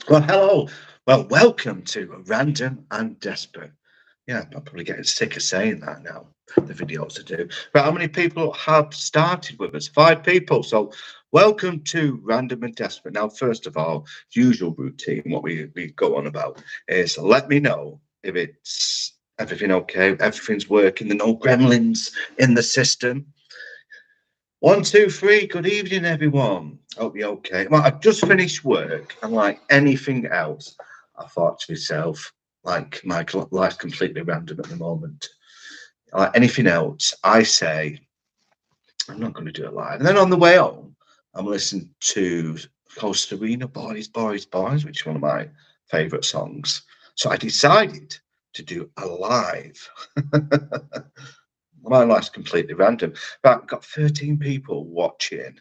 Well, hello. Well, welcome to Random and Desperate. Yeah, I'm probably getting sick of saying that now. The videos to do. But how many people have started with us? 5 people. So, welcome to Random and Desperate. Now, first of all, usual routine, what we go on about is let me know if it's everything okay, everything's working, there are no gremlins in the system. 1, 2, 3. Good evening, everyone. Hope you're okay. Well, I've just finished work, and like anything else, I thought to myself, like my life's completely random at the moment. Like anything else, I say I'm not going to do it live. And then on the way home, I'm listening to Costa Rica Boys, Boys, Boys, which is one of my favourite songs. So I decided to do a live. My life's completely random. But I've got 13 people watching.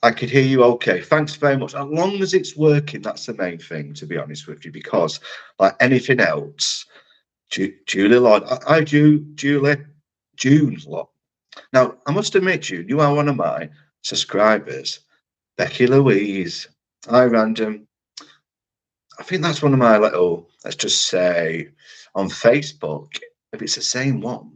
I could hear you okay. Thanks very much. As long as it's working, that's the main thing, to be honest with you, because like anything else, Julie Lord, Julie, June Lord. Now, I must admit, June, you are one of my subscribers. Becky Louise, hi, Random. I think that's one of my little, let's just say, on Facebook, if it's the same one,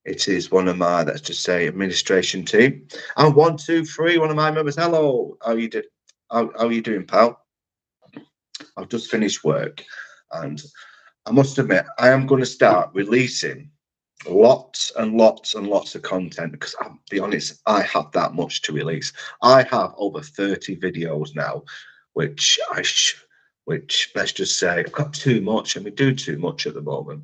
it is one of my, let's just say, administration team. And 1, 2, 3, one of my members. Hello, how you do? How are you doing, pal? I've just finished work, and I must admit, I am going to start releasing lots and lots and lots of content because I'll be honest, I have that much to release. I have over 30 videos now, which which let's just say I've got too much, and we do too much at the moment.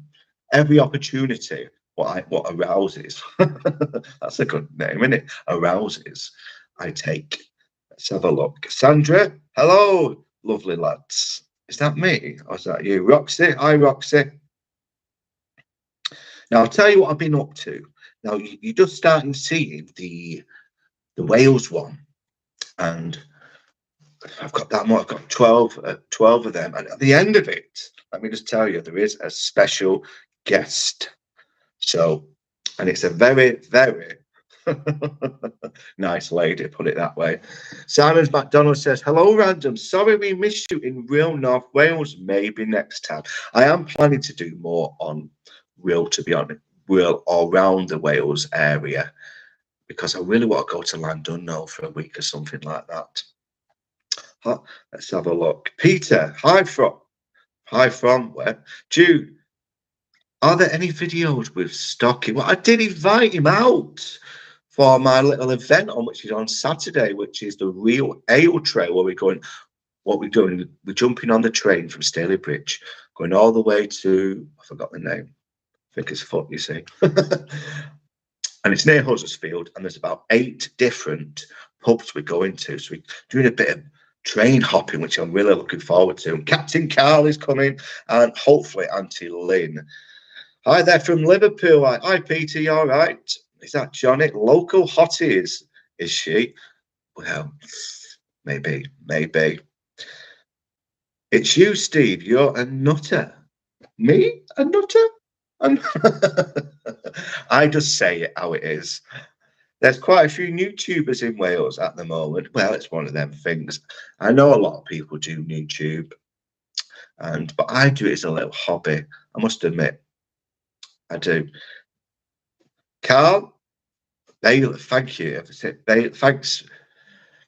Every opportunity, what arouses, that's a good name, isn't it? Arouses, I take. Let's have a look. Sandra, hello, lovely lads. Is that me or is that you? Roxy, hi Roxy. Now I'll tell you what I've been up to. Now you're just starting seeing the Wales one, and I've got that more. I've got 12 of them, and at the end of it, let me just tell you, there is a special guest. So, and it's a very, very nice lady, put it that way. Simon's McDonald says, hello, Random. Sorry we missed you in real North Wales. Maybe next time. I am planning to do more on real, to be honest, real all around the Wales area, because I really want to go to Llandudno for a week or something like that. Let's have a look. Peter, hi from where? Jude, are there any videos with Stocky? Well, I did invite him out for my little event on which is on Saturday, which is the Real Ale Trail, where we're going. What we're doing, we're jumping on the train from Staley Bridge, going all the way to, I forgot the name. I think it's Foot, you see. And it's near Huddersfield, and there's about 8 different pubs we're going to. So we're doing a bit of train hopping, which I'm really looking forward to. And Captain Carl is coming, and hopefully Auntie Lynn. Hi there from Liverpool. Hi, Peter, you all right? Is that Johnny? Local hottie is she? Well, maybe. It's you, Steve. You're a nutter. Me? A nutter? I just say it how it is. There's quite a few YouTubers in Wales at the moment. Well, it's one of them things. I know a lot of people do YouTube, but I do it as a little hobby. I must admit, I do. Carl, Bailiff, thank you. Thanks.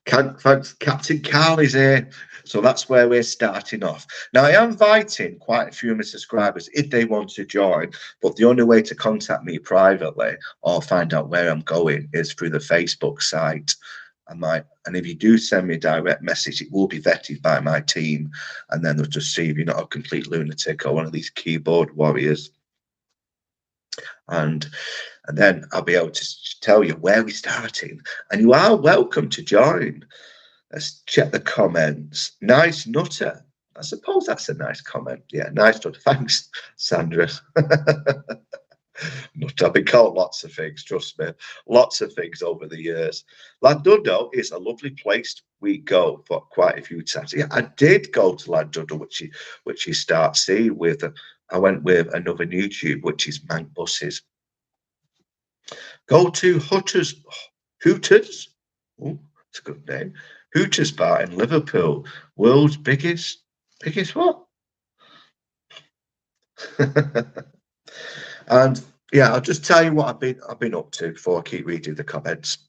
Thanks, Captain Carl is here. So that's where we're starting off. Now, I am inviting quite a few of my subscribers if they want to join, but the only way to contact me privately or find out where I'm going is through the Facebook site. And if you do send me a direct message, it will be vetted by my team, and then they'll just see if you're not a complete lunatic or one of these keyboard warriors. And then I'll be able to tell you where we're starting, and you are welcome to join. Let's check the comments. Nice nutter. I suppose that's a nice comment. Yeah, nice nutter. Thanks, Sandra. Nutter. I've been called lots of things, trust me. Lots of things over the years. Llandudno is a lovely place we go for quite a few times. Yeah, I did go to Llandudno, which you start seeing with. I went with another YouTube, which is Mank Buses. Go to Hooters. Oh, it's a good name. Hooters bar in Liverpool, world's biggest what? And yeah, I'll just tell you what I've been up to before I keep reading the comments.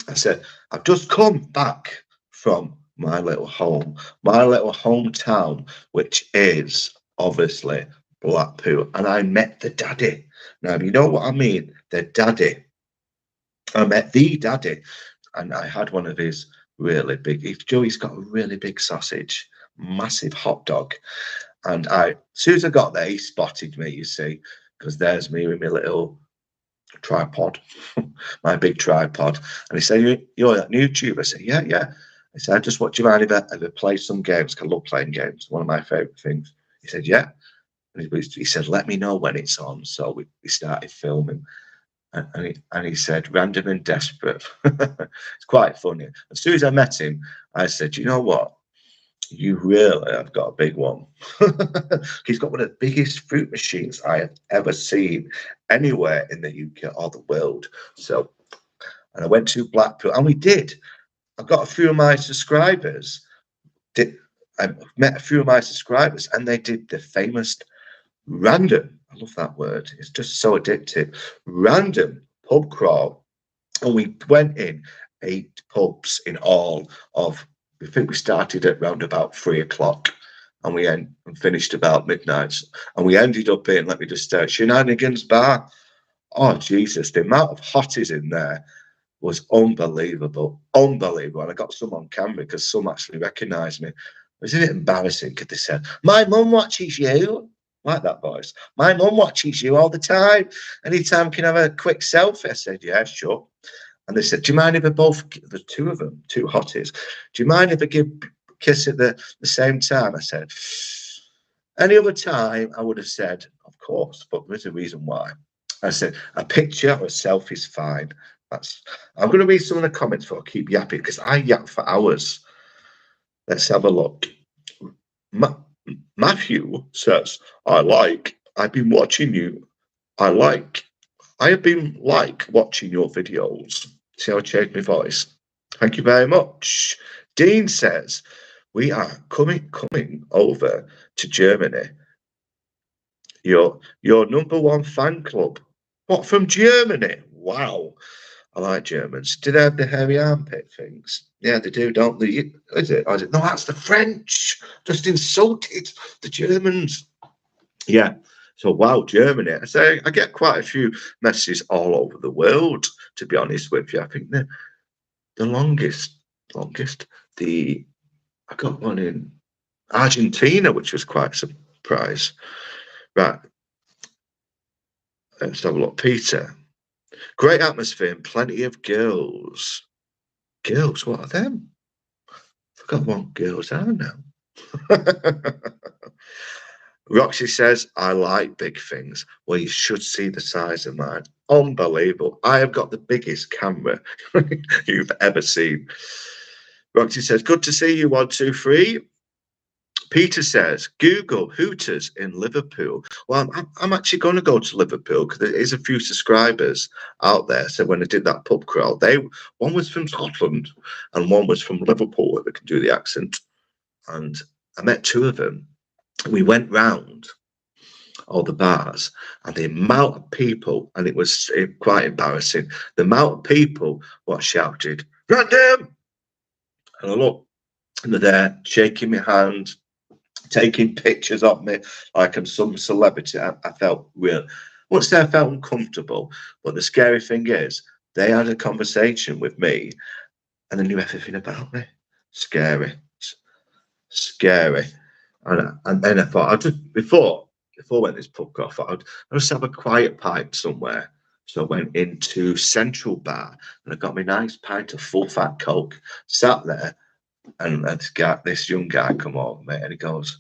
I said, I've just come back from my little hometown, which is obviously Blackpool, and I met the daddy. Now, you know what I mean? The daddy. I met the daddy, and I had one of his really big. Joey's got a really big sausage, massive hot dog, and as soon as I got there, he spotted me. You see, because there's me with my little tripod, my big tripod. And he said, You're that YouTuber? I said, Yeah, yeah. I said, I just watch you mind if I play some games, 'cause I love playing games. One of my favourite things. He said, Yeah. And he said, Let me know when it's on. So we started filming. And he said, Random and desperate. It's quite funny. As soon as I met him, I said, You know what? You really have got a big one. He's got one of the biggest fruit machines I have ever seen anywhere in the UK or the world. So, and I went to Blackpool, and we did. I got a few of my subscribers. I met a few of my subscribers, and they did the famous random. I love that word. It's just so addictive. Random pub crawl, and we went in 8 pubs in all of. I think we started at round about 3 o'clock, and we finished about midnight. And we ended up in, let me just say, Shenanigans Bar. Oh, Jesus, the amount of hotties in there was unbelievable. Unbelievable. And I got some on camera because some actually recognised me. Wasn't it embarrassing? Because they said, My mum watches you. Like that voice. My mum watches you all the time. Anytime can have a quick selfie. I said, Yeah, sure. And they said, Do you mind if I both, the two of them, 2 hotties, do you mind if I give kiss at the same time? I said, Any other time, I would have said, Of course, but there's a reason why. I said, A picture or a selfie's fine. I'm going to read some of the comments before I keep yapping, because I yap for hours. Let's have a look. Matthew says, I've been watching you. I have been watching your videos. See how I changed my voice? Thank you very much. Dean says, we are coming over to Germany. Your #1 fan club. What, from Germany? Wow. I like Germans. Do they have the hairy armpit things? Yeah, they do, don't they? Is it? Or is it? No, that's the French. Just insulted the Germans. Yeah. So, wow, Germany. I say I get quite a few messages all over the world, to be honest with you. I think the longest, I got one in Argentina, which was quite a surprise. Right. Let's have a look. Peter. Great atmosphere and plenty of girls. Girls, what are them? Forgot what girls are now. Roxy says, I like big things. Well, you should see the size of mine. Unbelievable. I have got the biggest camera you've ever seen. Roxy says, good to see you, 1, 2, 3. Peter says, Google Hooters in Liverpool. Well, I'm actually going to go to Liverpool because there is a few subscribers out there. So when I did that pub crawl, one was from Scotland and one was from Liverpool, if they can do the accent. And I met 2 of them. We went round all the bars, and the amount of people, and it was quite embarrassing, the amount of people what shouted, Random! And I look, and they're there shaking my hand, taking pictures of me like I'm some celebrity. I felt real. Once I felt uncomfortable, but the scary thing is, they had a conversation with me, and they knew everything about me. Scary. And then I thought, I just before I went this pub crawl, I thought I'd just have a quiet pint somewhere. So I went into Central Bar and I got me nice pint of full fat Coke, sat there, and this young guy come over, mate, and he goes,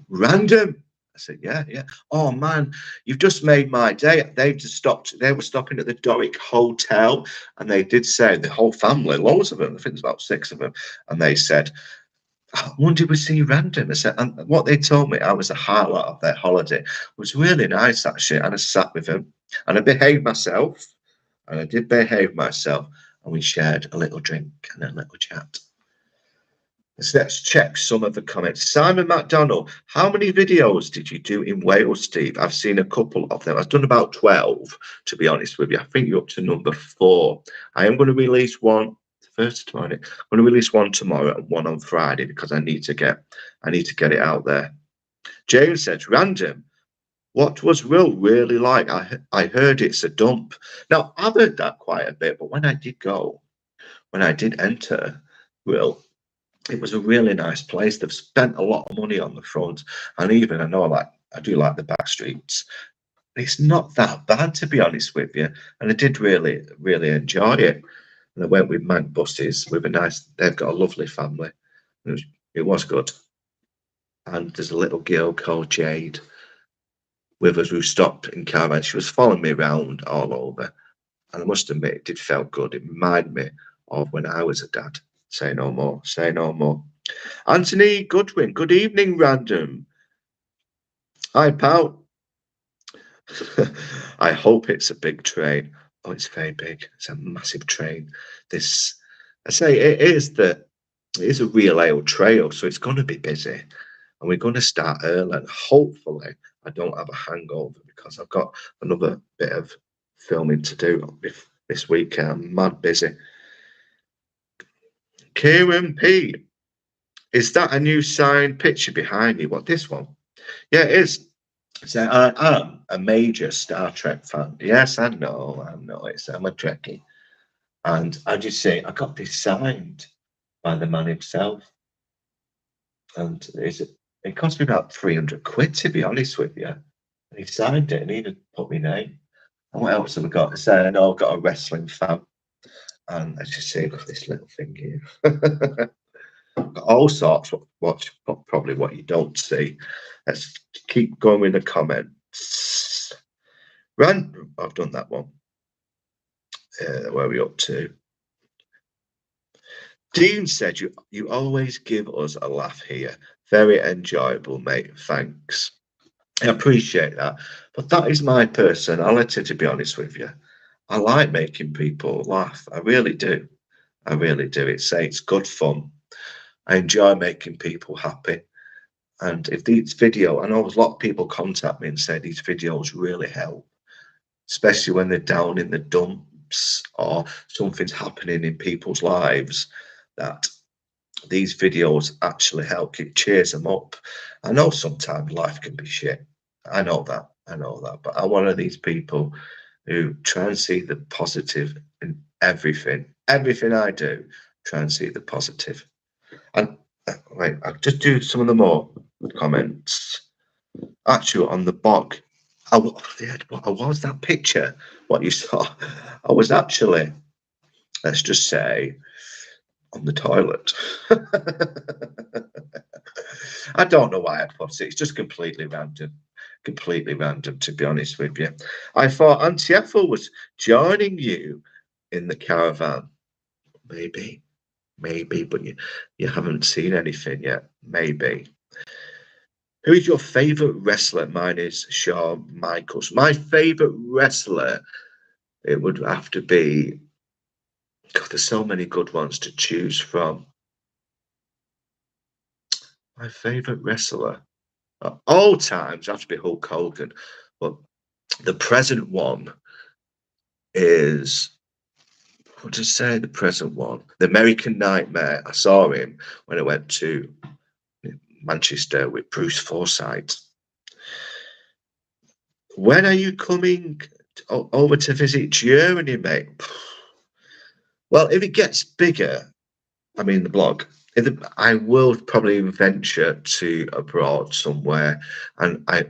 Random. I said, yeah, yeah. Oh man, you've just made my day. They were stopping at the Doric Hotel, and they did say the whole family, loads of them, I think there's about 6 of them, and they said, when did we see Random? I said, and what they told me, I was the highlight of their holiday. It was really nice, actually. And I sat with him and I behaved myself. And I did behave myself. And we shared a little drink and a little chat. Let's check some of the comments. Simon McDonald, how many videos did you do in Wales, Steve? I've seen a couple of them. I've done about 12, to be honest with you. I think you're up to number 4. I am going to release one first tomorrow. I'm going to release one tomorrow and one on Friday because I need to get it out there. James says, random. What was Will really like? I heard it's a dump. Now, I've heard that quite a bit, but when I did enter Will, it was a really nice place. They've spent a lot of money on the front, and even I do like the back streets. It's not that bad, to be honest with you, and I did really, really enjoy it. And I went with Manc buses with a nice. They've got a lovely family. It was good. And there's a little girl called Jade with us who stopped in caravan. She was following me around all over, and I must admit, it did felt good. It reminded me of when I was a dad. Say no more. Say no more. Anthony Goodwin. Good evening, random. Hi, pal. I hope it's a big train. Oh, it's very big. It's a massive train. I say it is a real ale trail, so it's going to be busy, and we're going to start early. And hopefully, I don't have a hangover because I've got another bit of filming to do this weekend. I'm mad busy. Kieran P, is that a new signed picture behind you? What, this one? Yeah, it is. So I am a major Star Trek fan. Yes, I know. I'm a Trekkie. And I just say, I got this signed by the man himself. And it cost me about 300 quid, to be honest with you. And he signed it and he even put my name. And what else have we got? So I know I've got a wrestling fan. And I just say, look at this little thing here. All sorts. Probably what you don't see. Let's keep going with the comments. I've done that one. Where are we up to? Dean said, you always give us a laugh here. Very enjoyable, mate. Thanks. I appreciate that. But that is my personality, to be honest with you. I like making people laugh. I really do. I really do. It's good fun. I enjoy making people happy. And if these video, I know a lot of people contact me and say these videos really help, especially when they're down in the dumps or something's happening in people's lives, that these videos actually help. It cheers them up. I know sometimes life can be shit. I know that. But I'm one of these people who try and see the positive in everything. Everything I do, try and see the positive. And wait, I'll just do some of the more comments. Actually, on the bog, what was that picture? What you saw? I was actually, let's just say, on the toilet. I don't know why I put it. It's just completely random, to be honest with you. I thought Auntie Ethel was joining you in the caravan. Maybe, but you haven't seen anything yet. Maybe. Who is your favourite wrestler? Mine is Shawn Michaels. My favourite wrestler, it would have to be, God, there's so many good ones to choose from. My favourite wrestler at all times have to be Hulk Hogan. But the present one is, what to say, the present one? The American Nightmare. I saw him when I went to Manchester with Bruce Forsyth. When are you coming over to visit Germany, mate? Well, if it gets bigger, I mean the blog, I will probably venture to abroad somewhere, and I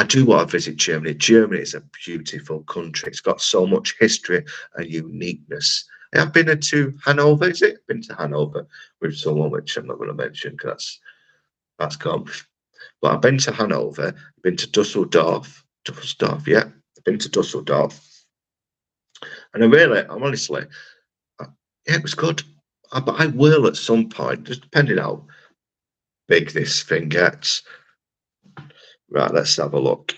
do want to visit Germany. Germany is a beautiful country. It's got so much history and uniqueness. I've been to Hanover. Is it? Been to Hanover with someone, which I'm not going to mention because that's gone. But I've been to Hanover. Been to Dusseldorf. Yeah, I've been to Dusseldorf, and I'm honestly, yeah, it was good. But I will at some point, just depending how big this thing gets. Right, let's have a look.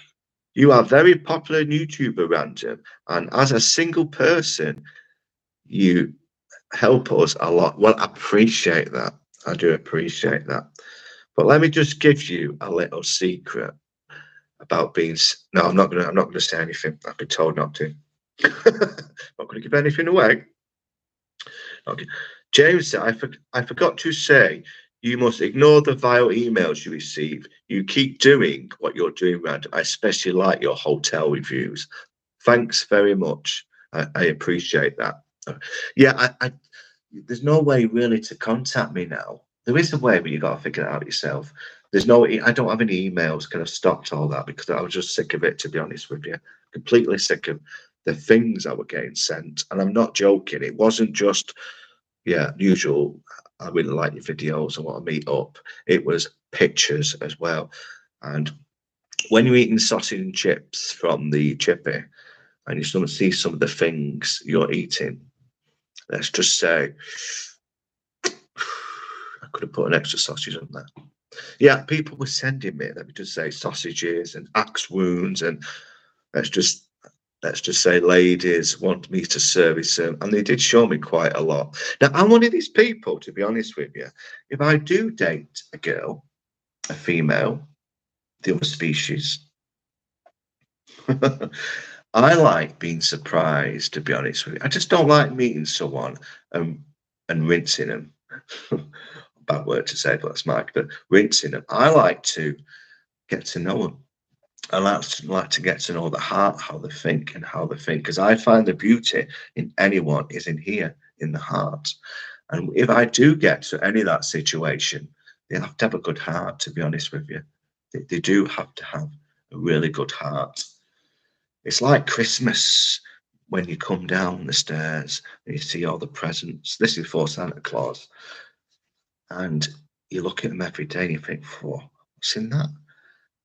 You are very popular in YouTuber, Random, and as a single person, you help us a lot. Well, I appreciate that. I do appreciate that. But let me just give you a little secret about being. No, I'm not gonna. I'm not gonna say anything. I've been told not to. Not gonna give anything away. Okay. James said, I forgot to say, you must ignore the vile emails you receive. You keep doing what you're doing, Rand. I especially like your hotel reviews. Thanks very much. I appreciate that. Yeah, there's no way really to contact me now. There is a way, but you got to figure it out yourself. There's no, I don't have any emails. Kind of stopped all that because I was just sick of it, to be honest with you. Completely sick of the things I were getting sent. And I'm not joking. It wasn't just, yeah, usual. I really like your videos. I want to meet up. It was pictures as well. And when you're eating sausage and chips from the chippy and you sort of see some of the things you're eating, let's just say, I could have put an extra sausage on there. Yeah, people were sending me, let me just say, sausages and axe wounds, and let's just let's just say ladies want me to service them, and they did show me quite a lot. Now, I'm one of these people, to be honest with you. If I do date a girl, a female, the other species, I like being surprised, to be honest with you. I just don't like meeting someone and rinsing them. Bad word to say, but that's Mike. But rinsing them. I like to get to know them. I like to get to know the heart, how they think, and how they think. Because I find the beauty in anyone is in here, in the heart. And if I do get to any of that situation, they have to have a good heart, to be honest with you. They do have to have a really good heart. It's like Christmas when you come down the stairs and you see all the presents. This is for Santa Claus. And you look at them every day and you think, what's in that?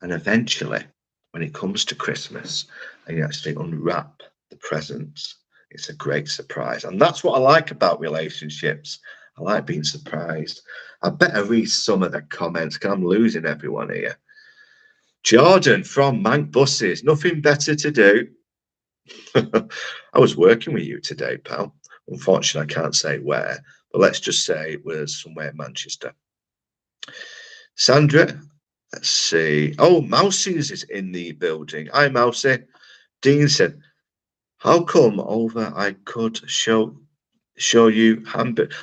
And eventually, when it comes to Christmas and you actually unwrap the presents, it's a great surprise. And that's what I like about relationships. I like being surprised. I better read some of the comments because I'm losing everyone here. Jordan from Mank Buses, nothing better to do. I was working with you today, pal. Unfortunately, I can't say where, but let's just say it was somewhere in Manchester. Sandra, let's see. Oh, Mousie's is in the building. Hi, Mousie. Dean said, how come over I could show you Hamburg?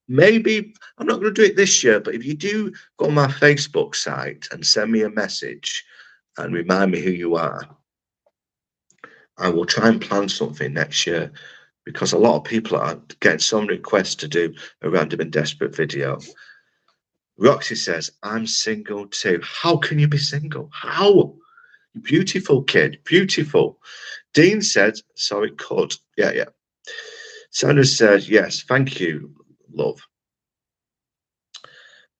Maybe I'm not going to do it this year, but if you do go on my Facebook site and send me a message and remind me who you are, I will try and plan something next year because a lot of people are getting some requests to do a random and desperate video. Roxy says, I'm single too. How can you be single? How? Beautiful kid, beautiful. Dean said, so it could. Yeah. Sandra said, yes, thank you, love.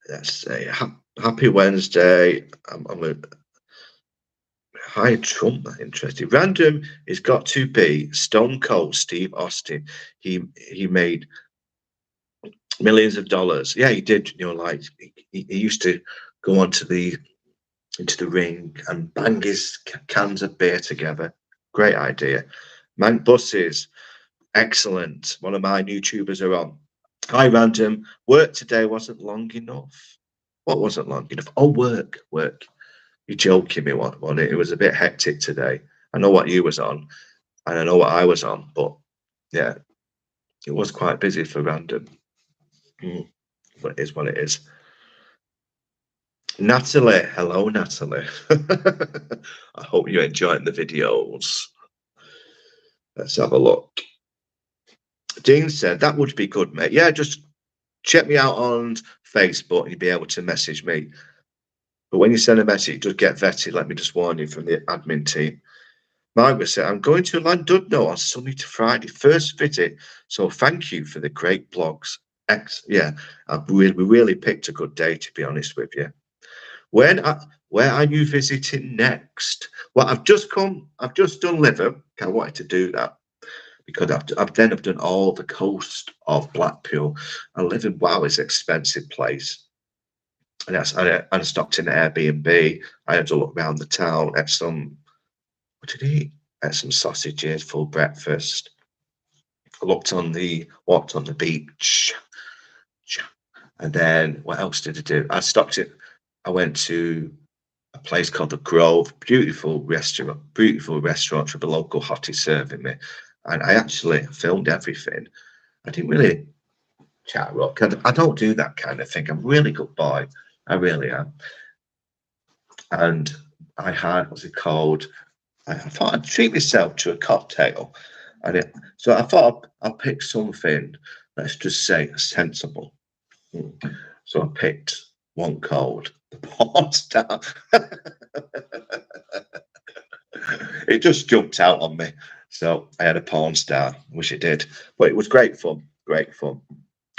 Let's say, happy Wednesday. I'm a Hi, Trump. Interesting. Random has got to be Stone Cold Steve Austin. He made millions of dollars. Yeah, he did. Like he used to go into the ring and bang his cans of beer together. Great idea. Mank Buses, excellent. One of my YouTubers are on. Hi, Random. Work today wasn't long enough. What wasn't long enough? Oh, work. You're joking me, wasn't it? It was a bit hectic today. I know what you was on, and I know what I was on, but yeah, it was quite busy for Random. But it is what it is. Natalie, hello, Natalie. I hope you're enjoying the videos. Let's have a look. Dean said, that would be good, mate. Yeah, just check me out on Facebook and you'll be able to message me. But when you send a message, just get vetted. Let me just warn you from the admin team. Margaret said, I'm going to Llandudno on Sunday to Friday, first visit. So thank you for the great blogs. Yeah, we really picked a good day, to be honest with you. Where are you visiting next? Well, I've just done Liver. I wanted to do that because I've done all the coast of Blackpool. And Liver, wow, is an expensive place. And I stopped in an Airbnb. I had to look around the town at some, what did I eat? Had some sausages for breakfast. I walked on the beach. And then what else did I do? I stopped it. I went to a place called the Grove, beautiful restaurant with a local hottie serving me. And I actually filmed everything. I didn't really chat rock. I don't do that kind of thing. I'm a really good boy. I really am. And I had, what's it called? I thought I'd treat myself to a cocktail. So I thought I'll pick something, let's just say, sensible. So I picked one called the Porn Star. It just jumped out on me. So I had a Porn Star. Wish it did. But it was great fun. Great fun.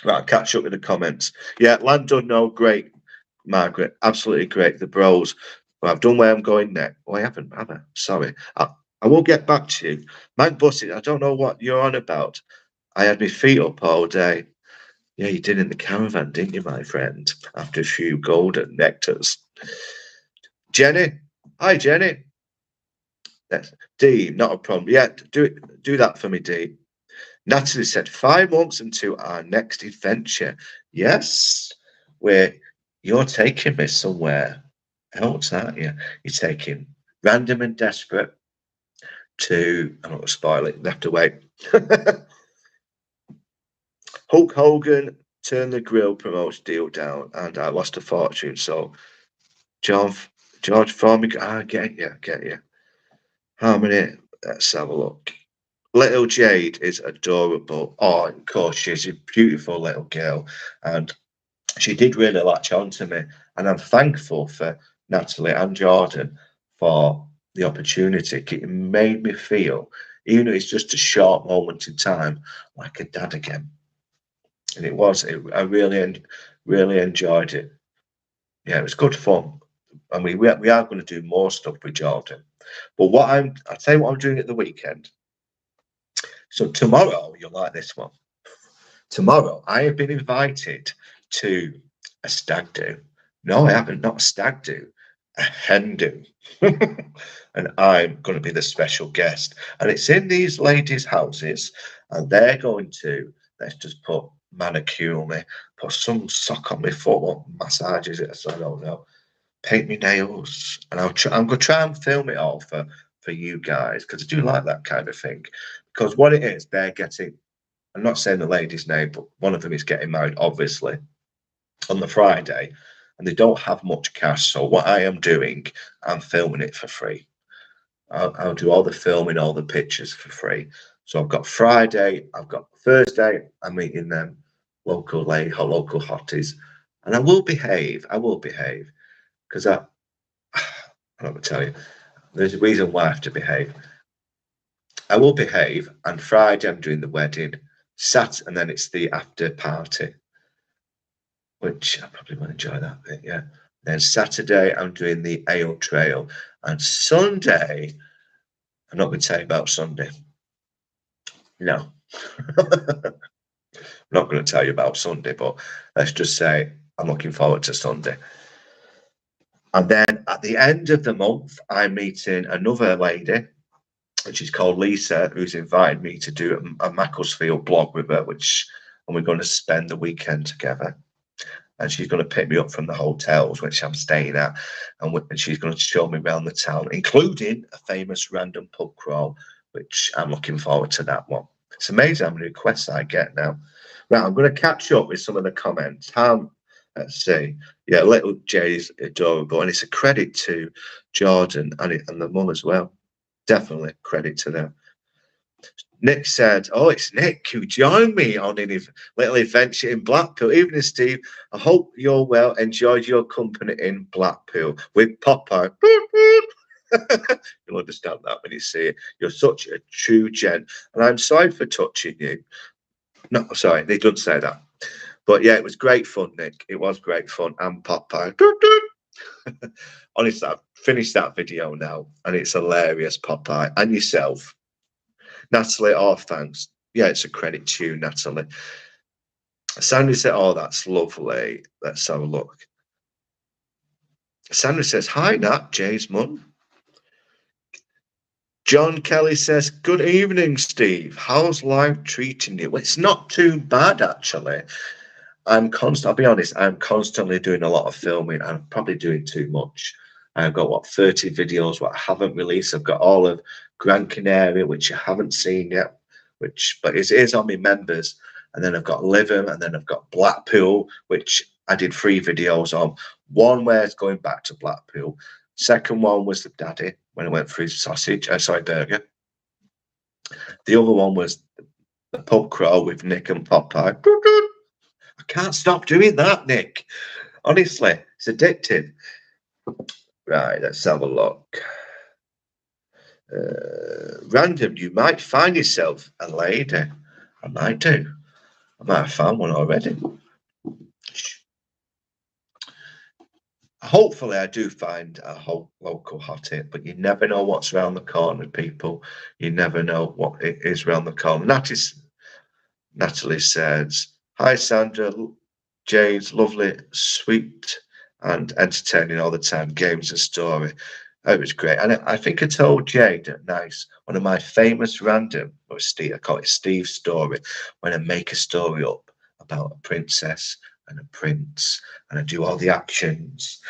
Right, I'll catch up in the comments. Yeah, Lando, no, great. Margaret, absolutely great. The bros. Well, I've done where I'm going next. Oh, I haven't, have I? Sorry. I will get back to you. Mike Bussett, I don't know what you're on about. I had my feet up all day. Yeah, you did in the caravan, didn't you, my friend? After a few golden nectars. Jenny. Hi, Jenny. That's Dee, not a problem. Yeah, do that for me, Dee. Natalie said 5 months into our next adventure. Yes, where you're taking me somewhere else, aren't you? You're taking Random and Desperate to, I'm not going to spoil it, you have to wait. Hulk Hogan turned the grill promotes deal down, and I lost a fortune. So, George Foreman, I get you. How many? Let's have a look. Little Jade is adorable. Oh, of course, she's a beautiful little girl, and she did really latch on to me. And I'm thankful for Natalie and Jordan for the opportunity. It made me feel, even though it's just a short moment in time, like a dad again. And it was. I really enjoyed it. Yeah, it was good fun. I mean, we are going to do more stuff with Jordan. But I'll tell you what I'm doing at the weekend. So tomorrow, you'll like this one. Tomorrow, I have been invited to a stag do. No, I haven't. Not a stag do, a hen do. And I'm going to be the special guest. And it's in these ladies' houses, and they're going to, let's just put manicure me, put some sock on my foot, or massages it, so I don't know, paint me nails. And I'm going to try and film it all for you guys, because I do like that kind of thing. Because what it is, they're getting, I'm not saying the lady's name, but one of them is getting married, obviously, on the Friday, and they don't have much cash. So what I am doing, I'm filming it for free. I'll do all the filming, all the pictures for free. So I've got Friday, I've got Thursday, I'm meeting them, local hotties, and I will behave. Because I'm not going to tell you. There's a reason why I have to behave. I will behave, and Friday I'm doing the wedding, and then it's the after party, which I probably won't enjoy that bit, yeah. Then Saturday I'm doing the ale trail, and Sunday, I'm not going to tell you about Sunday. No. I'm not going to tell you about Sunday, but let's just say I'm looking forward to Sunday. And then at the end of the month, I'm meeting another lady, which is called Lisa, who's invited me to do a Macclesfield blog with her, and we're going to spend the weekend together. And she's going to pick me up from the hotels which I'm staying at, and she's going to show me around the town, including a famous random pub crawl, which I'm looking forward to that one. It's amazing how many requests I get now. Right, I'm going to catch up with some of the comments. Let's see. Yeah, little Jay's adorable, and it's a credit to Jordan and the mum as well. Definitely credit to them. Nick said, "Oh, it's Nick who joined me on a little adventure in Blackpool. Evening, Steve. I hope you're well. Enjoyed your company in Blackpool with Popeye." You'll understand that when you see it. You're such a true gent, and I'm sorry for touching you. No, sorry, they don't say that. But yeah, it was great fun, Nick. It was great fun. And Popeye. Honestly, I've finished that video now, and it's hilarious, Popeye, and yourself. Natalie, oh, thanks. Yeah, it's a credit to you, Natalie. Sandy said, oh, that's lovely. Let's have a look. Sandy says, hi, Nat, Jay's mum. John Kelly says, good evening, Steve. How's life treating you? Well, it's not too bad, actually. I'll be honest, I'm constantly doing a lot of filming. I'm probably doing too much. I've got what 30 videos what I haven't released. I've got all of Gran Canaria, which I haven't seen yet, but it is on my members. And then I've got Livham, and then I've got Blackpool, which I did 3 videos on. One where it's going back to Blackpool. Second one was the daddy when I went for his burger. The other one was the pub crawl with Nick and Popeye. I can't stop doing that, Nick. Honestly, it's addictive. Right, let's have a look. Random, you might find yourself a lady. I might do. I might have found one already. Hopefully, I do find a local hot hit, but you never know what's around the corner, people. You never know what it is around the corner. Natalie says, "Hi, Sandra. Jane's lovely, sweet, and entertaining all the time. Games and story. Oh, it was great." And I think I told Jade at Nice, one of my famous random, or Steve, I call it Steve's story, when I make a story up about a princess and a prince, and I do all the actions,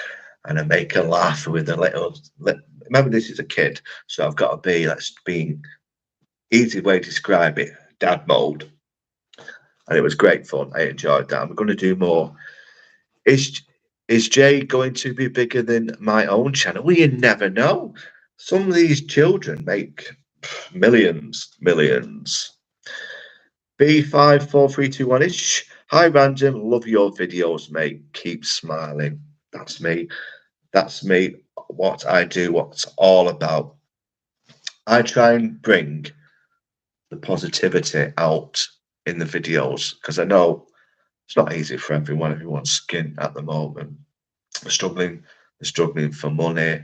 and I make a laugh with a little. Remember, this is a kid, so I've got to be. Let's be easy way to describe it. Dad mode. And it was great fun. I enjoyed that. I'm going to do more. Is Jay going to be bigger than my own channel? Well, you never know. Some of these children make millions. B54321ish. Hi, Random. Love your videos, mate. Keep smiling. That's me. That's me. What I do, what it's all about. I try and bring the positivity out in the videos because I know it's not easy for everyone's skin at the moment. They're struggling for money.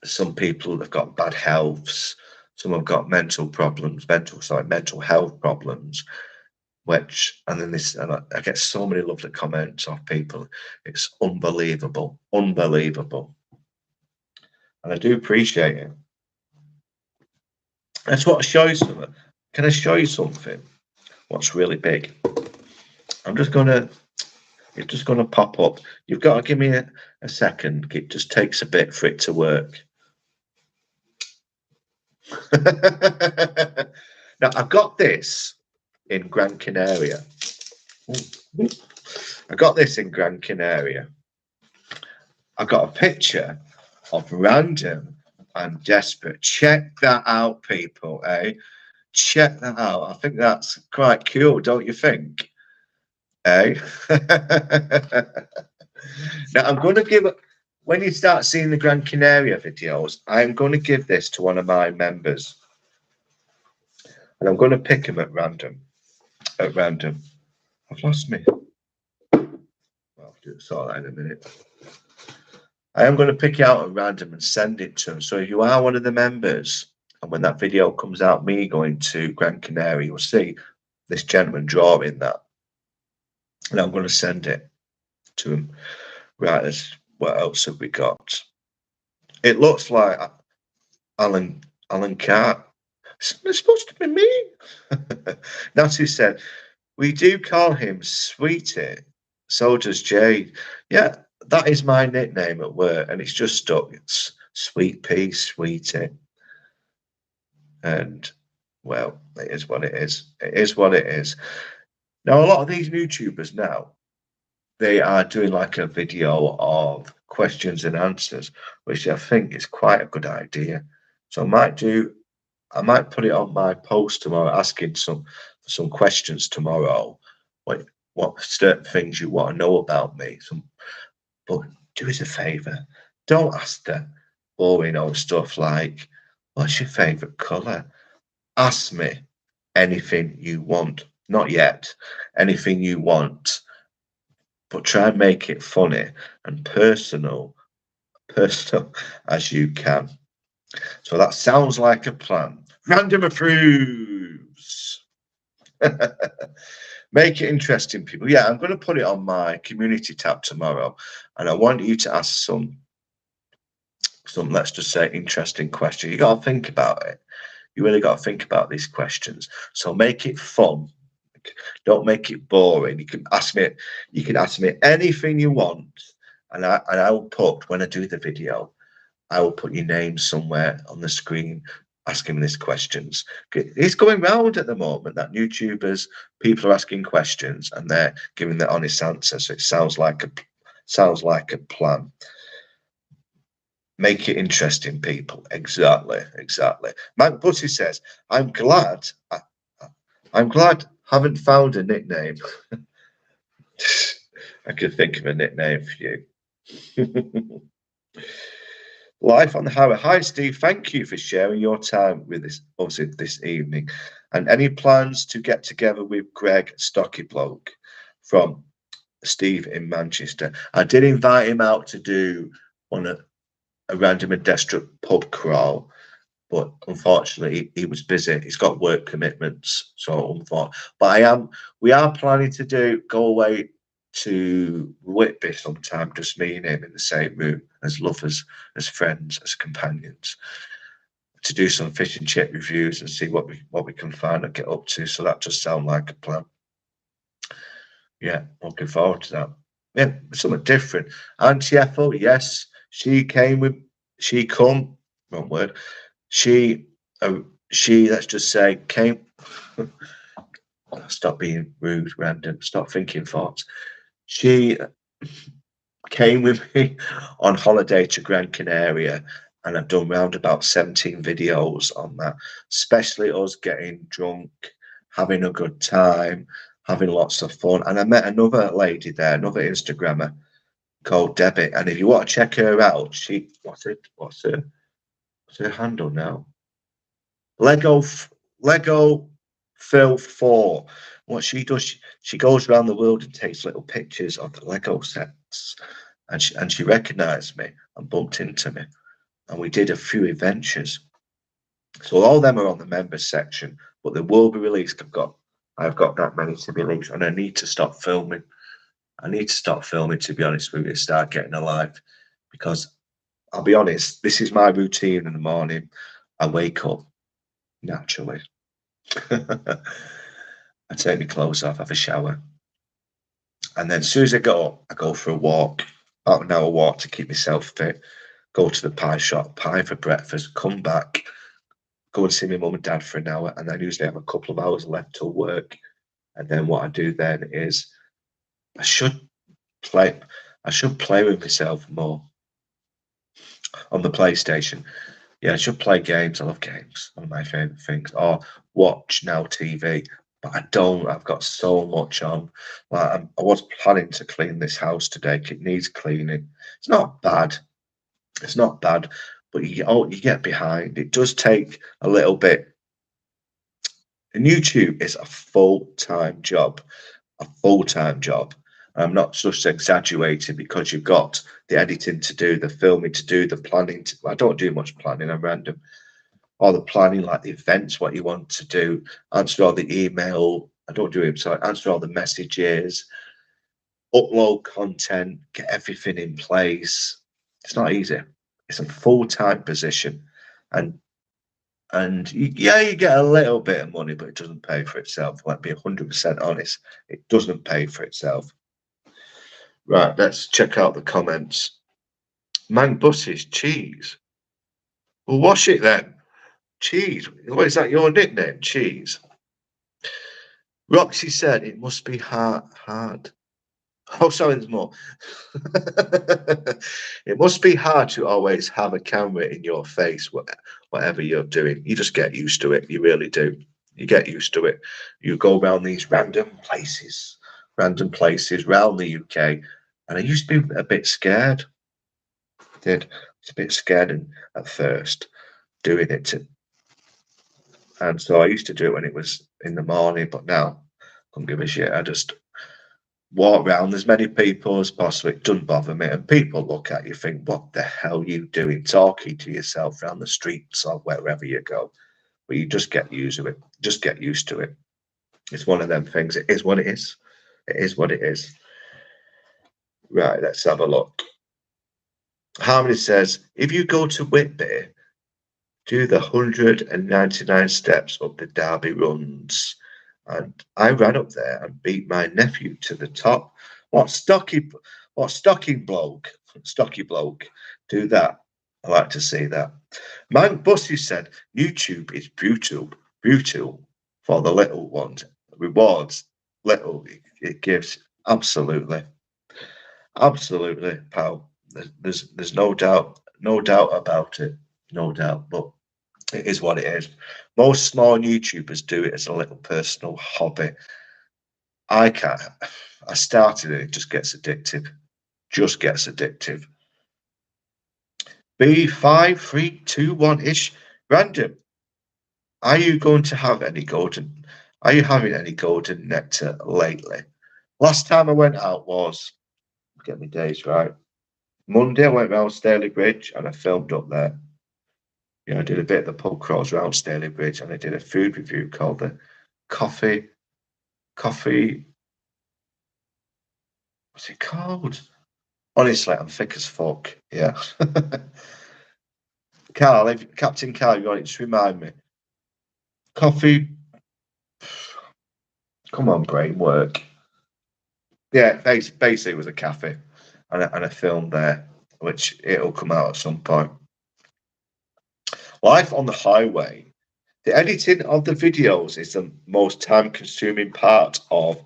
Some people have got bad healths. Some have got mental health problems. And I get so many lovely comments off people. It's unbelievable. And I do appreciate it. That's what I show you something. Can I show you something? What's really big? It's just gonna pop up. You've got to give me a second. It just takes a bit for it to work. Now I've got this in Gran Canaria. I got this in Gran Canaria. I got a picture of Random and Desperate. Check that out, people, eh? Check that out. I think that's quite cool, don't you think? Eh? Now I'm going to give, when you start seeing the Gran Canaria videos, I'm going to give this to one of my members. And I'm going to pick him at random. I've lost me. I'll sort that in a minute. I am going to pick it out at random and send it to him. So if you are one of the members, and when that video comes out, me going to Gran Canaria, you'll see this gentleman drawing that. And I'm going to send it to him. Right, what else have we got? It looks like Alan Carr. It's supposed to be me. Nancy said, we do call him Sweetie. So does Jade. Yeah, that is my nickname at work, and it's just stuck. It's Sweet Pea, Sweetie. And, well, it is what it is. It is what it is. Now, a lot of these YouTubers now, they are doing like a video of questions and answers, which I think is quite a good idea. So I might put it on my post tomorrow, asking some questions tomorrow. What certain things you want to know about me. But do us a favour, don't ask the boring old stuff like, what's your favourite colour? Ask me anything you want. Not yet. Anything you want. But try and make it funny and personal as you can. So that sounds like a plan. Random approves. Make it interesting, people. Yeah, I'm going to put it on my community tab tomorrow, and I want you to ask some let's just say interesting questions. You got to think about it. You really got to think about these questions. So make it fun. Don't make it boring. You can ask me anything you want, and I will put, when I do the video, I will put your name somewhere on the screen asking me these questions. It's going round at the moment that YouTubers, people are asking questions and they're giving their honest answers. So it sounds like a plan. Make it interesting, people. Exactly, exactly. Mike Bussy says, I'm glad haven't found a nickname. I could think of a nickname for you. Life on the Highway. Hi, Steve. Thank you for sharing your time with us, obviously, this evening. And any plans to get together with Greg Stocky Bloke from Steve in Manchester? I did invite him out to do on a random and desperate pub crawl, but unfortunately he was busy. He's got work commitments, so but we are planning to go away to Whitby sometime, just me and him in the same room as lovers, as friends, as companions, to do some fish and chip reviews and see what we can find and get up to. So that just sounds like a plan. Yeah, looking forward to that. Yeah, something different. Auntie Ethel, yes, she come, wrong word. She, let's just say, came. Stop being rude, random. Stop thinking thoughts. She came with me on holiday to Gran Canaria, and I've done round about 17 videos on that, especially us getting drunk, having a good time, having lots of fun. And I met another lady there, another Instagrammer called Debbie. And if you want to check her out, what's her handle now? Lego Phil 4. What she does, she goes around the world and takes little pictures of the Lego sets. And she recognised me and bumped into me. And we did a few adventures. So all of them are on the members section, but they will be released. I've got that many to be released, and I need to stop filming. To be honest with you, start getting alive. Because I'll be honest, this is my routine in the morning. I wake up naturally. I take my clothes off, have a shower. And then as soon as I go up, I go for a walk, about an hour walk to keep myself fit, go to the pie shop, pie for breakfast, come back, go and see my mum and dad for an hour, and then usually have a couple of hours left till work. And then what I do then is I should play with myself more on the PlayStation. Yeah, I should play games. I love games. One of my favourite things. Or watch now TV. But I don't. I've got so much on. Like I was planning to clean this house today. It needs cleaning. It's not bad. It's not bad. But you get behind. It does take a little bit. And YouTube is a full-time job. A full-time job. I'm not just exaggerating, because you've got the editing to do, the filming to do, the planning. I don't do much planning. I'm random. All the planning, like the events, what you want to do, answer all the email. I don't do it, so I answer all the messages, upload content, get everything in place. It's not easy. It's a full-time position, and yeah, you get a little bit of money, but it doesn't pay for itself. Let's be 100% honest. It doesn't pay for itself. Right, let's check out the comments. Man Buses, cheese. Well, wash it then. Cheese. What is that, your nickname? Cheese. Roxy said it must be hard. Oh, sorry, there's more. It must be hard to always have a camera in your face, whatever you're doing. You just get used to it. You really do. You get used to it. You go around these random places around the UK. And I used to be a bit scared. I did. I was a bit scared at first doing it. And so I used to do it when it was in the morning, but now I don't give a shit. I just walk around as many people as possible. It doesn't bother me. And people look at you, think, what the hell are you doing talking to yourself around the streets or wherever you go? But you just get used to it. Just get used to it. It's one of them things. It is what it is. It is what it is. Right, let's have a look. Harmony says, if you go to Whitby, do the 199 steps up the Derby runs. And I ran up there and beat my nephew to the top. What stocky, what stocky bloke, do that. I like to see that. Man, Bussy said YouTube is brutal for the little ones. Rewards little, it gives. Absolutely, absolutely, pal. There's no doubt about it, no doubt. But it is what it is. Most small YouTubers do it as a little personal hobby. I can't. I started it. It just gets addictive. Just gets addictive. B5321 ish random. Are you going to have any golden? Are you having any golden nectar lately? Last time I went out was, get my days right. Monday, I went round Staley Bridge and I filmed up there. You know, I did a bit of the pub crawls around Staley Bridge and I did a food review called the Coffee. What's it called? Honestly, I'm thick as fuck. Yeah. Carl, Captain Carl, you want to just remind me? Coffee. Come on, brain work. Yeah, basically it was a cafe and a film there, which it'll come out at some point. Life on the highway. The editing of the videos is the most time consuming part of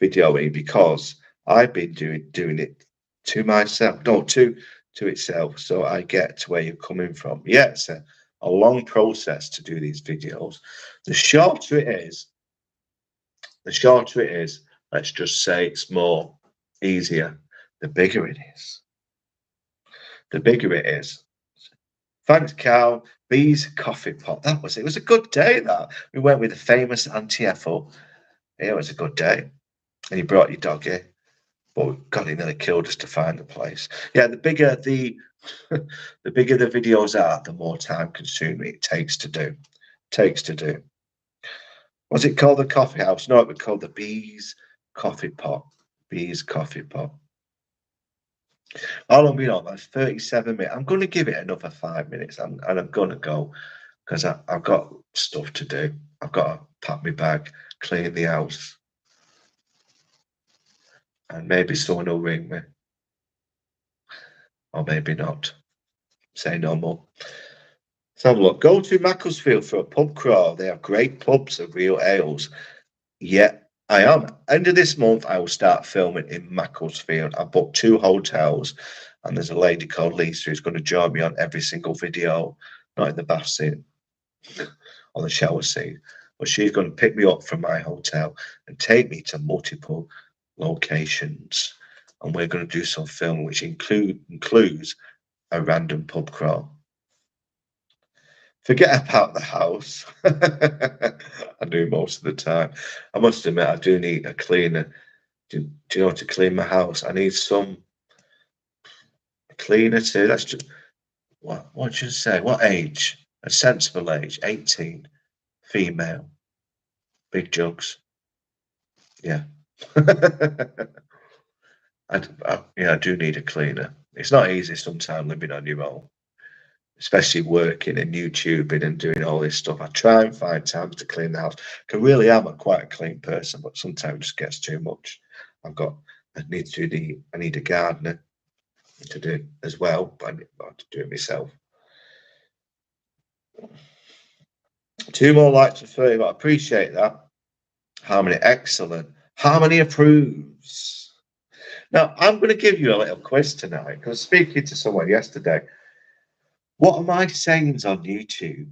videoing because I've been doing it to myself, no, to itself, so I get to where you're coming from. Yeah, it's a long process to do these videos. The shorter it is, the shorter it is, let's just say it's more easier. The bigger it is, the bigger it is. Thanks, Carl. Bees coffee pot. That was it. It was a good day. That we went with the famous Auntie Ethel. Yeah, it was a good day. And you brought your doggy. But God, he nearly killed us to find the place. Yeah, the bigger the the bigger the videos are, the more time consuming it takes to do. Takes to do. Was it called the coffee house? No, it was called the Bees Coffee Pot. Bees Coffee Pot. How long been on? That's 37 minutes. I'm going to give it another 5 minutes and I'm going to go because I've got stuff to do. I've got to pack my bag, clean the house, and maybe someone will ring me, or maybe not. Say no more. Let's have a look. Go to Macclesfield for a pub crawl. They have great pubs and real ales. Yeah, I am. End of this month, I will start filming in Macclesfield. I booked 2 hotels, and there's a lady called Lisa who's going to join me on every single video, not in the bath scene, on the shower scene, but she's going to pick me up from my hotel and take me to multiple locations. And we're going to do some filming, which includes a random pub crawl. Forget about the house. I do most of the time. I must admit, I do need a cleaner. Do you know to clean my house? I need some cleaner too. That's just what should I say? What age? A sensible age. 18. Female. Big jugs. Yeah. I do need a cleaner. It's not easy sometimes living on your own, especially working and YouTubing and doing all this stuff. I try and find time to clean the house. I really am quite a clean person, but sometimes it just gets too much. I need a gardener to do as well, but I need to do it myself. 2 more likes for 30, but I appreciate that. Harmony, excellent. Harmony approves. Now, I'm going to give you a little quiz tonight because I was speaking to someone yesterday. What are my sayings on YouTube?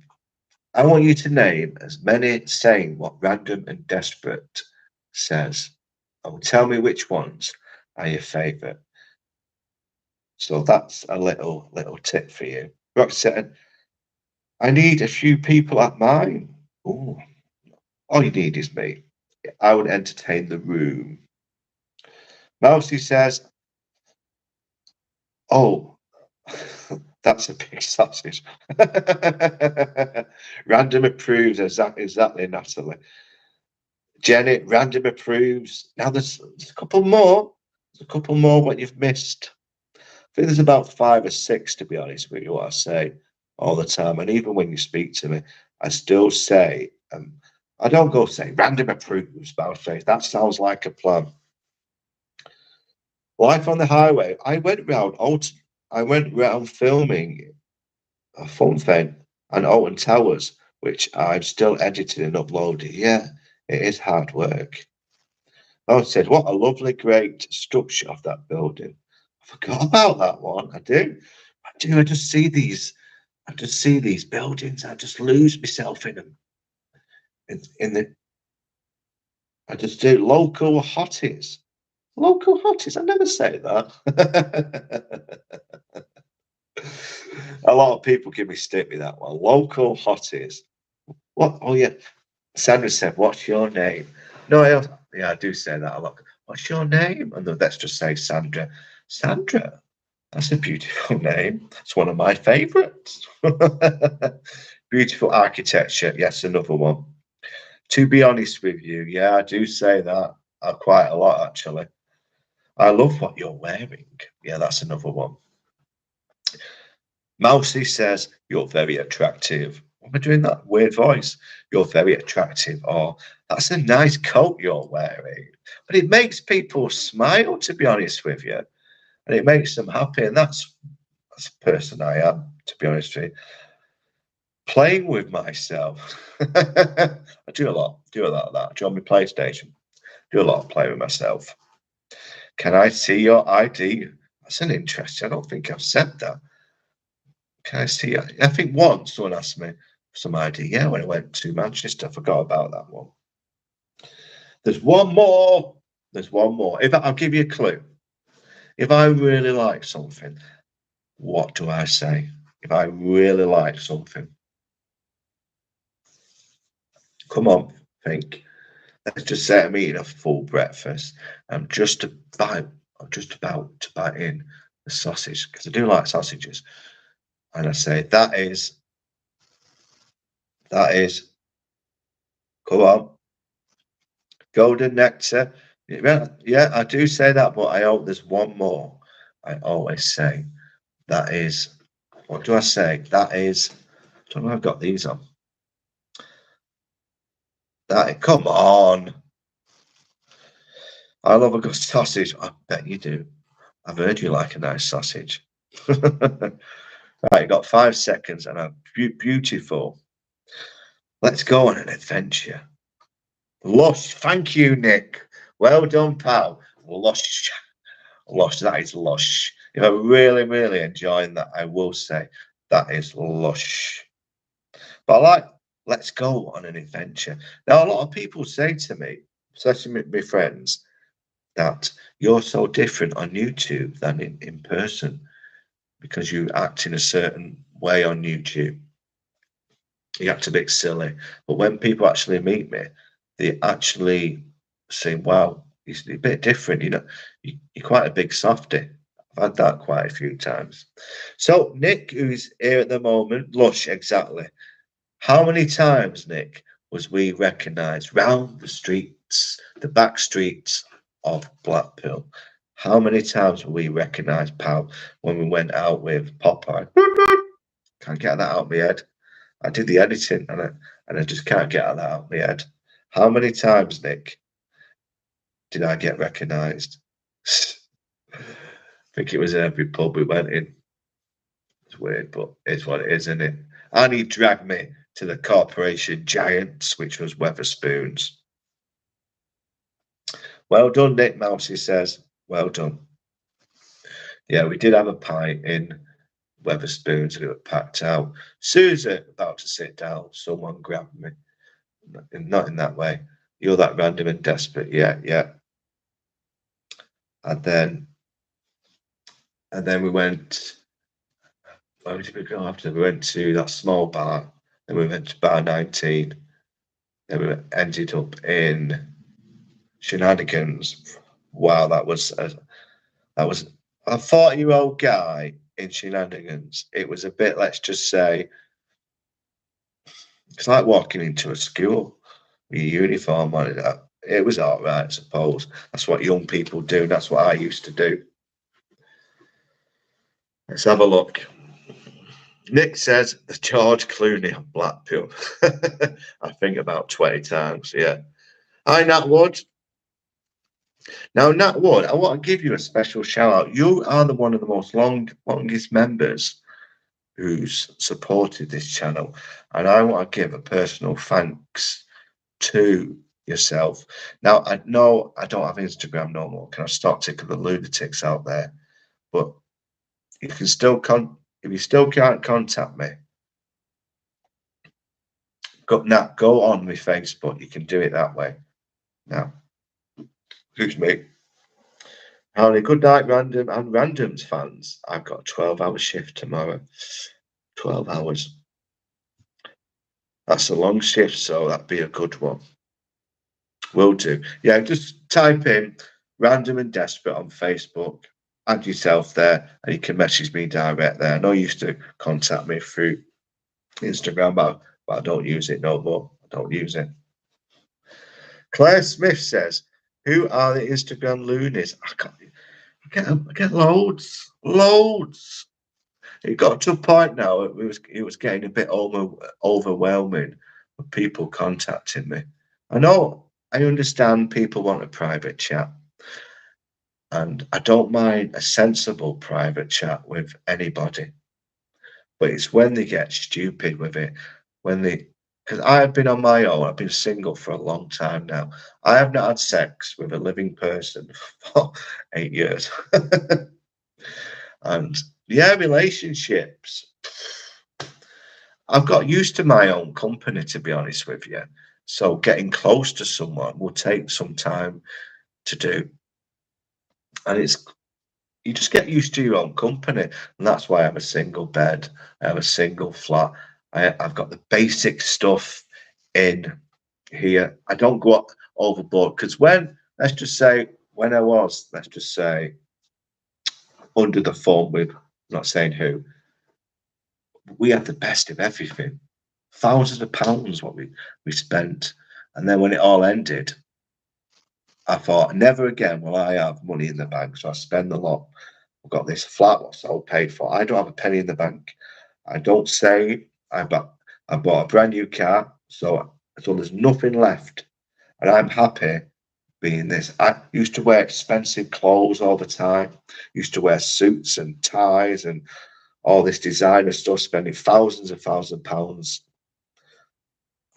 I want you to name as many saying what Random and Desperate says. And tell me which ones are your favourite. So that's a little tip for you. Roxanne, I need a few people at mine. Ooh, all you need is me. I would entertain the room. Mousy says, oh, that's a big sausage. Random approves, exactly, Natalie. Jenny, random approves. Now there's a couple more. There's a couple more what you've missed. I think there's about 5 or 6, to be honest with you, what I say all the time. And even when you speak to me, I still say I don't go say random approves about face. That sounds like a plan. Life on the highway. I went round filming a fun thing and Alton Towers, which I'm still editing and uploading. Yeah, it is hard work. I said, what a lovely, great structure of that building. I forgot about that one. I do. I do. I just see these buildings. I just lose myself in them. In the, I just do local hotties. Local hotties. I never say that. A lot of people give me stick with that one. Local hotties. What? Oh yeah. Sandra said, "What's your name?" No, yeah, I do say that a lot. What's your name? And then let's just say Sandra. Sandra. That's a beautiful name. It's one of my favourites. Beautiful architecture. Yes, another one. To be honest with you, yeah, I do say that quite a lot actually. I love what you're wearing. Yeah, that's another one. Mousy says, you're very attractive. What am I doing that weird voice? You're very attractive. Or that's a nice coat you're wearing. But it makes people smile, to be honest with you. And it makes them happy. And that's the person I am, to be honest with you. Playing with myself. I do a lot of that. Do you want my PlayStation? Do a lot of playing with myself. Can I see your ID? That's an interesting. I don't think I've said that. Can I see? I think once someone asked me for some ID. Yeah, when I went to Manchester, I forgot about that one. There's one more. There's one more. I'll give you a clue. If I really like something, what do I say? If I really like something, come on, think. Let's just say I'm eating a full breakfast. I'm just about to bite in the sausage because I do like sausages, and I say that is. Come on, golden nectar. Yeah, I do say that, but I hope there's one more. I always say that is. What do I say? That is. I don't know. I've got these on. Come on. I love a good sausage. I bet you do. I've heard you like a nice sausage. Right, you got 5 seconds, and I'm beautiful. Let's go on an adventure. Lush. Thank you, Nick. Well done, pal. Lush. Lush. That is lush. If I'm really, really enjoying that, I will say that is lush. But let's go on an adventure. Now, a lot of people say to me, especially with my friends, that you're so different on YouTube than in person because you act in a certain way on YouTube. You act a bit silly. But when people actually meet me, they actually say, wow, he's a bit different. You're quite a big softie. I've had that quite a few times. So Nick, who's here at the moment, Lush, exactly. How many times, Nick, was we recognised round the streets, the back streets of Blackpool? How many times were we recognised, pal, when we went out with Popeye? Can't get that out of my head. I did the editing and I just can't get that out of my head. How many times, Nick, did I get recognised? I think it was every pub we went in. It's weird, but it's what it is, isn't it? And he dragged me to the corporation giants, which was Weatherspoons. Well done, Nick Mousey says. Well done. Yeah, we did have a pint in Weatherspoons and it was packed out. Susan about to sit down, someone grabbed me. Not in that way. You're that random and desperate. Yeah, yeah. And then we went. Where did we go after? We went to that small bar. Then we went to bar 19. Then we ended up in Shenanigans. Wow, that was a 40-year-old guy in Shenanigans. It was a bit, let's just say, it's like walking into a school with your uniform on it. It was all right, I suppose. That's what young people do. That's what I used to do. Let's have a look. Nick says the George Clooney of Blackpool. I think about 20 times. Yeah. Hi, Nat Wood. Now, Nat Wood, I want to give you a special shout out. You are the one of the longest members who's supported this channel, and I want to give a personal thanks to yourself. Now, I know I don't have Instagram no more. Can I stop ticking the lunatics out there? But you can still if you still can't contact me, go on my Facebook. You can do it that way. Now, excuse me. Howdy, good night, random and randoms fans. I've got a 12-hour shift tomorrow. 12 hours. That's a long shift, so that'd be a good one. Will do. Yeah, just type in random and desperate on Facebook, add yourself there, and you can message me direct there. I know you used to contact me through Instagram, but I don't use it no more. I don't use it. Claire Smith says, who are the Instagram loonies? I get loads. It got to a point now, it was getting a bit overwhelming with people contacting me. I understand people want a private chat, and I don't mind a sensible private chat with anybody. But it's when they get stupid with it, because I've been on my own, I've been single for a long time now. I have not had sex with a living person for 8 years. And yeah, relationships. I've got used to my own company, to be honest with you. So getting close to someone will take some time to do. And you just get used to your own company. And that's why I have a single bed, I have a single flat. I've got the basic stuff in here. I don't go overboard because let's just say, under the phone with, not saying who, we had the best of everything. Thousands of pounds what we spent. And then when it all ended, I thought, never again will I have money in the bank. So I spend a lot. I've got this flat what's all paid for. I don't have a penny in the bank. I don't save. I bought a brand new car. So there's nothing left. And I'm happy being this. I used to wear expensive clothes all the time. Used to wear suits and ties and all this designer stuff, spending thousands of pounds.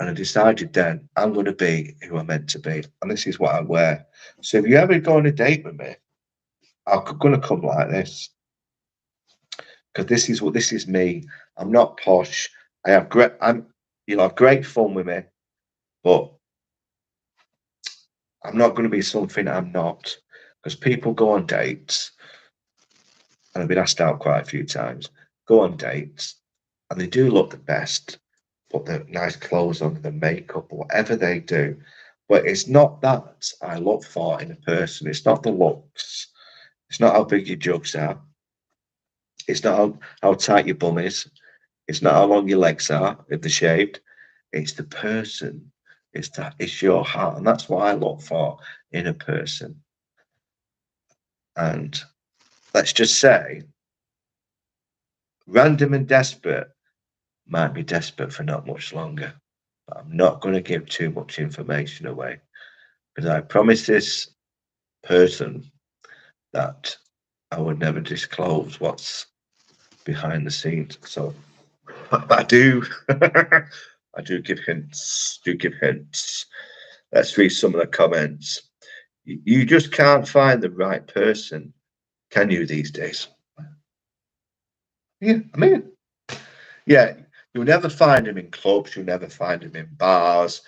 And I decided then I'm going to be who I'm meant to be. And this is what I wear. So if you ever go on a date with me, I'm going to come like this. Because this is me. I'm not posh. Have great fun with me, but I'm not going to be something I'm not. Because people go on dates, and I've been asked out quite a few times, go on dates, and they do look the best, put the nice clothes on, the makeup, or whatever they do. But it's not that I look for in a person. It's not the looks. It's not how big your jugs are. It's not how tight your bum is. It's not how long your legs are if they're shaved. It's the person. It's your heart. And that's what I look for in a person. And let's just say, random and desperate might be desperate for not much longer. But I'm not going to give too much information away. Because I promised this person that I would never disclose what's behind the scenes. So I do. I do give hints. Let's read some of the comments. You just can't find the right person, can you, these days? Yeah, I mean, yeah, you'll never find them in clubs. You'll never find them in bars.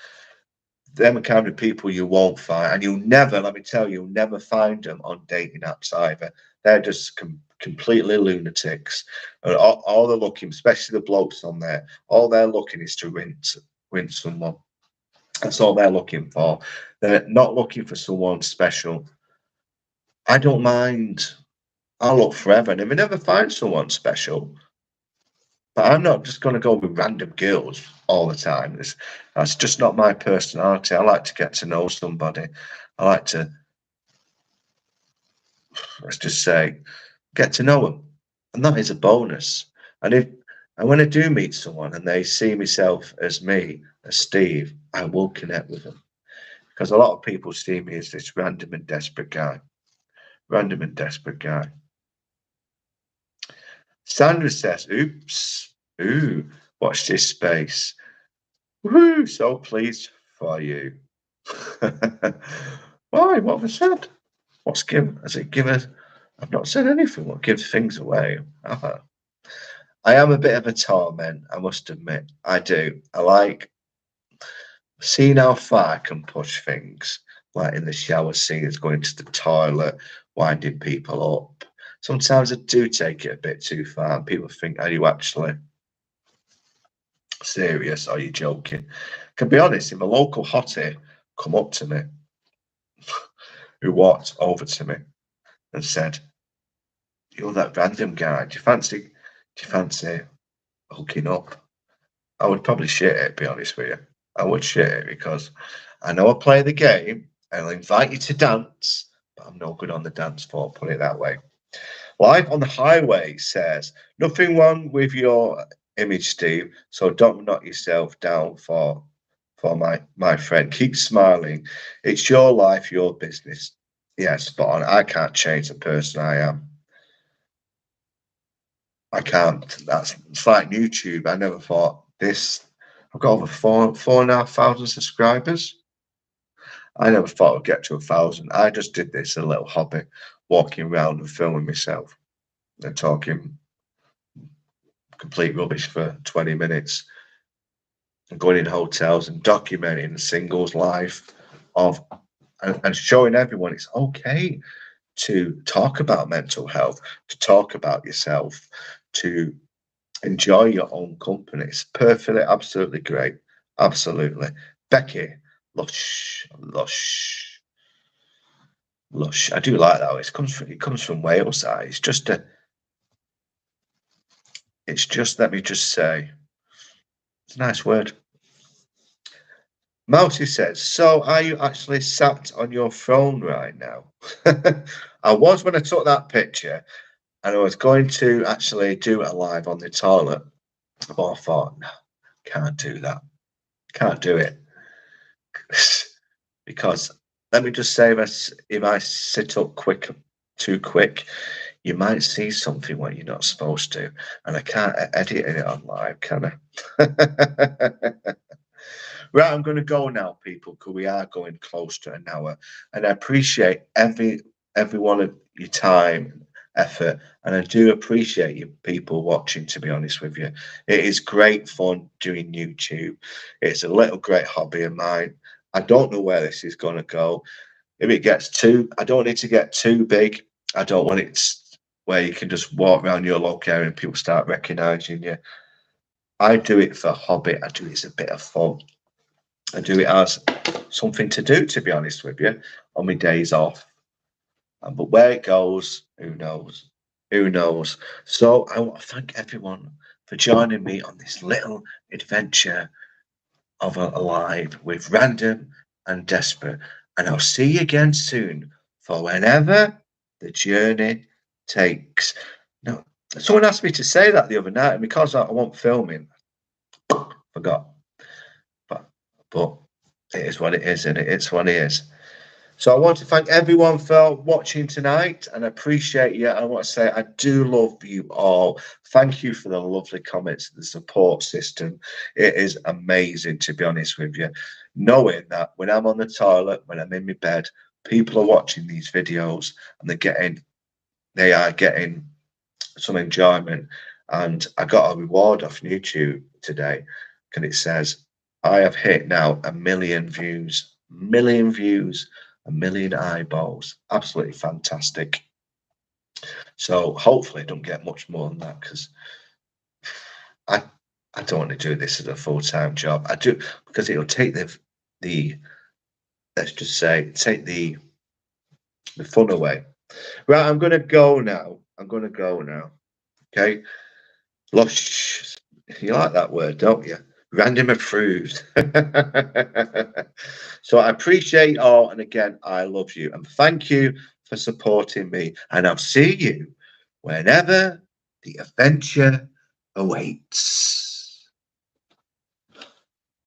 Them are kind of people you won't find, and let me tell you, you'll never find them on dating apps either. They're just completely lunatics. And all they're looking, especially the blokes on there, all they're looking is to rinse someone. That's all they're looking for. They're not looking for someone special. I don't mind. I'll look forever, and if I never find someone special, but I'm not just going to go with random girls all the time. That's just not my personality. I like to get to know somebody. I like to, let's just say, get to know them. And that is a bonus. And And when I do meet someone and they see myself as me, as Steve, I will connect with them. Because a lot of people see me as this random and desperate guy. Random and desperate guy. Sandra says, oops, ooh, watch this space. Woohoo, so pleased for you. Why? What have I said? What's given? Has it given? I've not said anything. What gives things away? I am a bit of a torment, I must admit. I do. I like seeing how far I can push things, like in the shower scenes, going to the toilet, winding people up. Sometimes I do take it a bit too far, and people think, are you actually serious? Are you joking? Can be honest, if a local hottie come up to me, who walked over to me and said, you're that random guy, do you fancy hooking up? I would probably shit it, be honest with you. I would shit it because I know I play the game. I'll invite you to dance, but I'm no good on the dance floor, put it that way. Life on the Highway says, nothing wrong with your image, Steve, so don't knock yourself down for my friend. Keep smiling. It's your life, your business. Yeah, spot on. I can't change the person I am. I can't. It's like YouTube. I never thought this. I've got over 4,500 subscribers. I never thought I'd get to 1,000. I just did this a little hobby, walking around and filming myself and talking complete rubbish for 20 minutes and going in hotels and documenting the singles life of and showing everyone it's okay to talk about mental health, to talk about yourself, to enjoy your own company. It's perfectly, absolutely great. Absolutely. Becky, lush, lush, lush. I do like that. It comes from Wales. It's just let me just say, it's a nice word. Mousy says, so are you actually sat on your phone right now? I was when I took that picture, and I was going to actually do a live on the toilet. But I thought, no, can't do that. Can't do it. Because let me just say this, if I sit up too quick, you might see something when you're not supposed to. And I can't edit it on live, can I? Right, I'm going to go now, people, because we are going close to an hour, and I appreciate every one of your time, effort, and I do appreciate you people watching. To be honest with you, it is great fun doing YouTube. It's a little great hobby of mine. I don't know where this is going to go. If it gets I don't want it to get too big. I don't want it where you can just walk around your local area and people start recognizing you. I do it for hobby. I do it as a bit of fun. I do it as something to do, to be honest with you, on my days off. But where it goes, who knows? Who knows? So I want to thank everyone for joining me on this little adventure of a live with Random and Desperate. And I'll see you again soon for whenever the journey takes. Now, someone asked me to say that the other night, and because I wasn't filming, forgot. But it is what it is, and it's what it is. So I want to thank everyone for watching tonight, and I appreciate you. I want to say I do love you all. Thank you for the lovely comments, the support system. It is amazing, to be honest with you. Knowing that when I'm on the toilet, when I'm in my bed, people are watching these videos and they are getting some enjoyment. And I got a reward off YouTube today, and it says, I have hit now 1 million views, a million eyeballs. Absolutely fantastic. So hopefully I don't get much more than that, because I don't want to do this as a full-time job. I do, because it'll take the let's just say take the fun away. Right, I'm gonna go now. Okay. Lush. You like that word, don't you? Random approved. So I appreciate all, and again, I love you, and thank you for supporting me, and I'll see you whenever the adventure awaits.